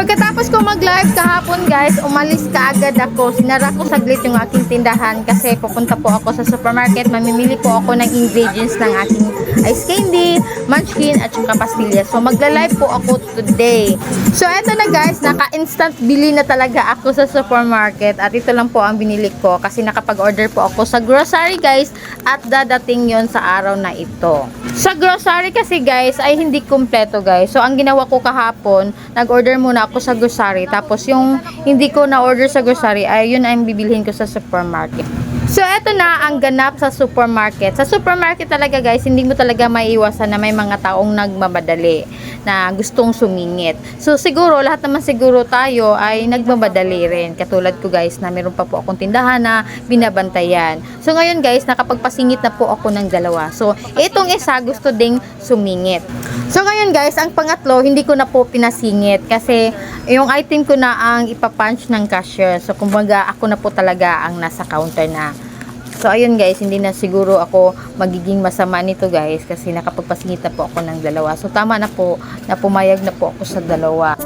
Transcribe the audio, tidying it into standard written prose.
Pagkatapos ko mag-live kahapon guys, umalis ka agad ako. Sinara ko saglit yung aking tindahan kasi pupunta po ako sa supermarket. Mamimili po ako ng ingredients ng aking ice candy, munchkin at saka pastillas. So magla-live po ako today. So eto na guys, naka-instant bili na talaga ako sa supermarket at ito lang po ang binili ko kasi nakapag-order po ako sa grocery guys at dadating yon sa araw na ito. Sa grocery kasi guys ay hindi kumpleto guys. So ang ginawa ko kahapon, nag-order muna ako sa grocery tapos yung hindi ko na-order sa grocery ay yun ang bibilhin ko sa supermarket. So eto na ang ganap sa supermarket. Sa supermarket talaga guys, hindi mo talaga maiiwasan na may mga taong nagmamadali na gustong sumingit. So siguro lahat naman siguro tayo ay nagmamadali rin. Katulad ko guys na meron pa po akong tindahan na binabantayan. So ngayon guys, nakapagpasingit na po ako ng dalawa. So itong isa gusto ding sumingit. So ngayon guys, ang pangatlo hindi ko na po pinasingit kasi yung item ko na ang ipapunch ng cashier. So kumbaga ako na po talaga ang nasa counter na. So ayun guys, hindi na siguro ako magiging masama nito guys kasi nakapagpasingit na po ako ng dalawa. So tama na po na pumayag na po ako sa dalawa.